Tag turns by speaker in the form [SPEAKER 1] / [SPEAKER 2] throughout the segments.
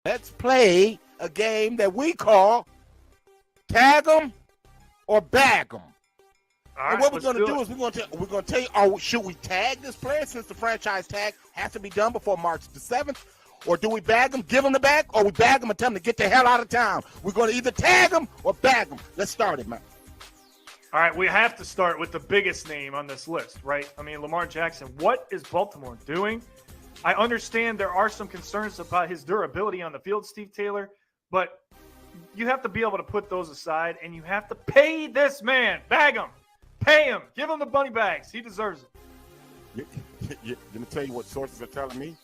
[SPEAKER 1] Let's play a game that we call tag 'em or bag 'em.
[SPEAKER 2] All
[SPEAKER 1] And
[SPEAKER 2] right,
[SPEAKER 1] what we're
[SPEAKER 2] let's
[SPEAKER 1] going to do
[SPEAKER 2] it.
[SPEAKER 1] is we're going to tell you, should we tag this player since the franchise tag has to be done before March the 7th? Or do we bag them, give them the bag, or we bag them and tell them to get the hell out of town? We're going to either tag them or bag them. Let's start it, man.
[SPEAKER 2] All right, we have to start with the biggest name on this list, right? I mean, Lamar Jackson. What is Baltimore doing? I understand there are some concerns about his durability on the field, Steve Taylor, but you have to be able to put those aside, and you have to pay this man. Bag him. Pay him. Give him the bunny bags. He deserves it.
[SPEAKER 1] Let me tell you what sources are telling me.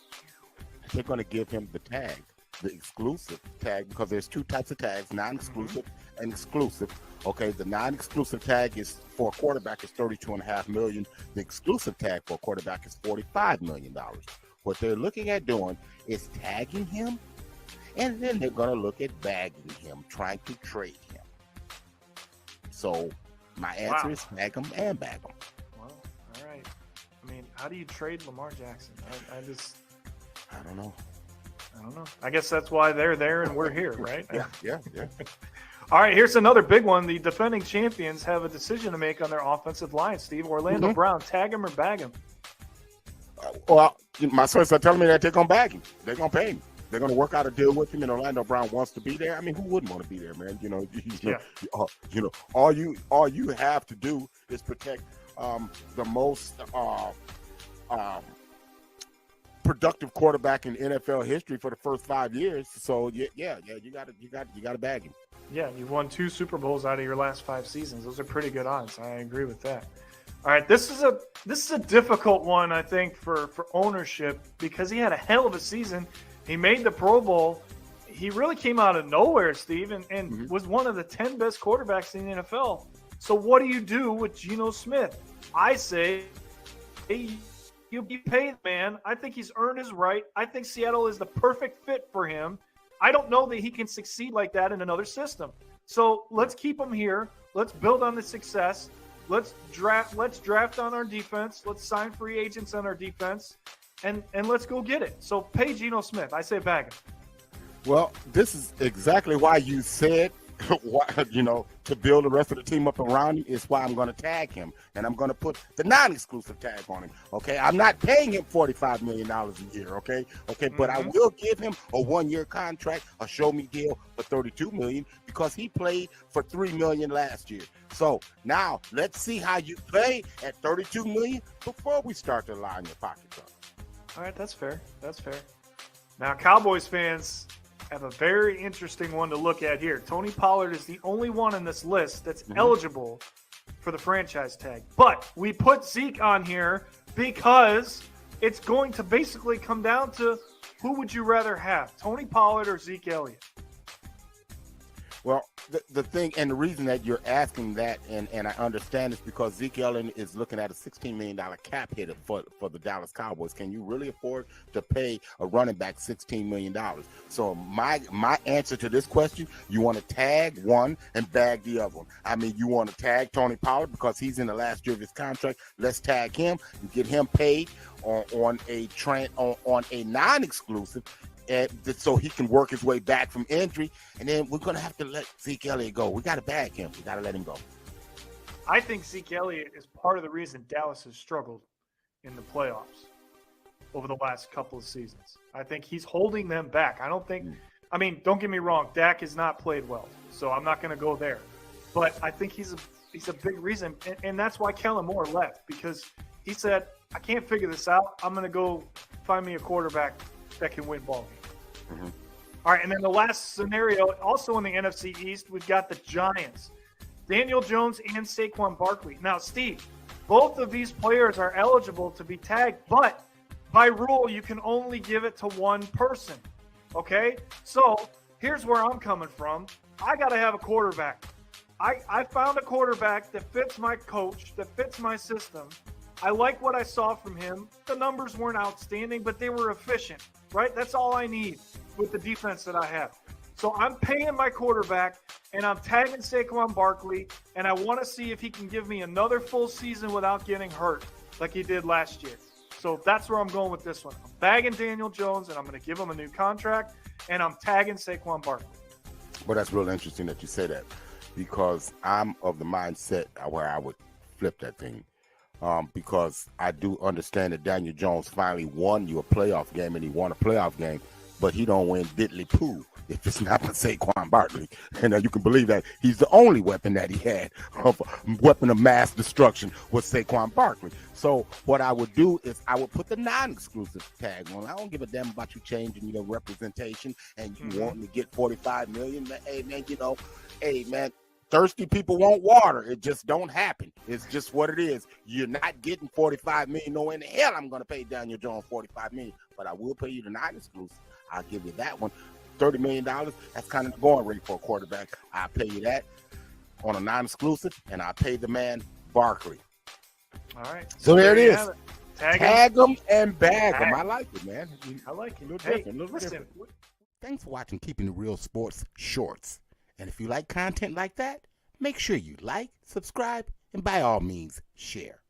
[SPEAKER 1] They're going to give him the tag, the exclusive tag, because there's two types of tags, non-exclusive and exclusive. Okay, the non-exclusive tag is for a quarterback is $32.5 million. The exclusive tag for a quarterback is $45 million. What they're looking at doing is tagging him, and then they're going to look at bagging him, trying to trade him. So my answer is tag him and bag him.
[SPEAKER 2] Well, all right. I mean, how do you trade Lamar Jackson?
[SPEAKER 1] I don't know.
[SPEAKER 2] I guess that's why they're there and we're here, right?
[SPEAKER 1] Yeah.
[SPEAKER 2] All right, here's another big one. The defending champions have a decision to make on their offensive line, Steve. Orlando Brown, tag him or bag him?
[SPEAKER 1] Well, my sources are telling me that they're going to bag him. They're going to pay him. They're going to work out a deal with him, and Orlando Brown wants to be there. I mean, who wouldn't want to be there, man? All you have to do is protect the most productive quarterback in NFL history for the first 5 years. So you got to bag him.
[SPEAKER 2] Yeah, you've won 2 Super Bowls out of your last 5 seasons. Those are pretty good odds. I agree with that. All right, this is a difficult one, I think, for ownership because he had a hell of a season. He made the Pro Bowl. He really came out of nowhere, Steve, and was one of the 10 best quarterbacks in the NFL. So what do you do with Geno Smith? I say, hey, you pay the man. I think he's earned his right. I think Seattle is the perfect fit for him. I don't know that he can succeed like that in another system. So let's keep him here. Let's build on the success. Let's draft on our defense. Let's sign free agents on our defense, and let's go get it. So pay Geno Smith. I say bag him.
[SPEAKER 1] Well, this is exactly why you said, to build the rest of the team up around him is why I'm going to tag him, and I'm going to put the non-exclusive tag on him. Okay, I'm not paying him $45 million a year. Okay, but I will give him a 1-year contract, a show me deal for $32 million because he played for $3 million last year. So now let's see how you play at $32 million before we start to line your pockets up.
[SPEAKER 2] All right, that's fair. Now, Cowboys fans have a very interesting one to look at here. Tony Pollard is the only one in this list that's eligible for the franchise tag. But we put Zeke on here because it's going to basically come down to who would you rather have, Tony Pollard or Zeke Elliott?
[SPEAKER 1] Well, the thing and the reason that you're asking that, and I understand, is because Zeke Elliott is looking at a $16 million cap hit for the Dallas Cowboys. Can you really afford to pay a running back $16 million? So my answer to this question, you want to tag one and bag the other one. I mean, you want to tag Tony Pollard because he's in the last year of his contract. Let's tag him and get him paid on a non-exclusive. So he can work his way back from injury, and then we're going to have to let Zeke Elliott go. We got to bag him. We got to let him go.
[SPEAKER 2] I think Zeke Elliott is part of the reason Dallas has struggled in the playoffs over the last couple of seasons. I think he's holding them back. I mean, don't get me wrong, Dak has not played well, so I'm not going to go there. But I think he's a big reason, and that's why Kellen Moore left, because he said, I can't figure this out. I'm going to go find me a quarterback that can win ball games. All right, and then the last scenario, also in the NFC East, we've got the Giants. Daniel Jones and Saquon Barkley. Now, Steve, both of these players are eligible to be tagged, but by rule, you can only give it to one person, okay? So here's where I'm coming from. I got to have a quarterback. I found a quarterback that fits my coach, that fits my system. I like what I saw from him. The numbers weren't outstanding, but they were efficient, right? That's all I need with the defense that I have. So I'm paying my quarterback, and I'm tagging Saquon Barkley, and I want to see if he can give me another full season without getting hurt like he did last year. So that's where I'm going with this one. I'm bagging Daniel Jones, and I'm going to give him a new contract, and I'm tagging Saquon Barkley.
[SPEAKER 1] Well, that's real interesting that you say that, because I'm of the mindset where I would flip that thing. Because I do understand that Daniel Jones finally won you a playoff game, and he won a playoff game, but he don't win diddly poo if it's not for Saquon Barkley. And you can believe that he's the only weapon that he had, weapon of mass destruction, was Saquon Barkley. So what I would do is I would put the non-exclusive tag on. I don't give a damn about you changing your representation and you wanting to get $45 million. Hey man, hey man, thirsty people want water. It just don't happen. It's just what it is. You're not getting $45 million. No in the hell I'm going to pay Daniel Jones $45 million, but I will pay you the non-exclusive. I'll give you that one. $30 million, that's kind of the going rate for a quarterback. I'll pay you that on a non-exclusive, and I'll pay the man Barkley.
[SPEAKER 2] All right.
[SPEAKER 1] So there it is.
[SPEAKER 2] Tag
[SPEAKER 1] them and bag them. I like it, man.
[SPEAKER 2] I like it.
[SPEAKER 1] A little
[SPEAKER 2] Hey,
[SPEAKER 1] different. A little
[SPEAKER 2] listen.
[SPEAKER 1] different. Thanks for watching Keeping It Real Sports Shorts. And if you like content like that, make sure you like, subscribe, and by all means, share.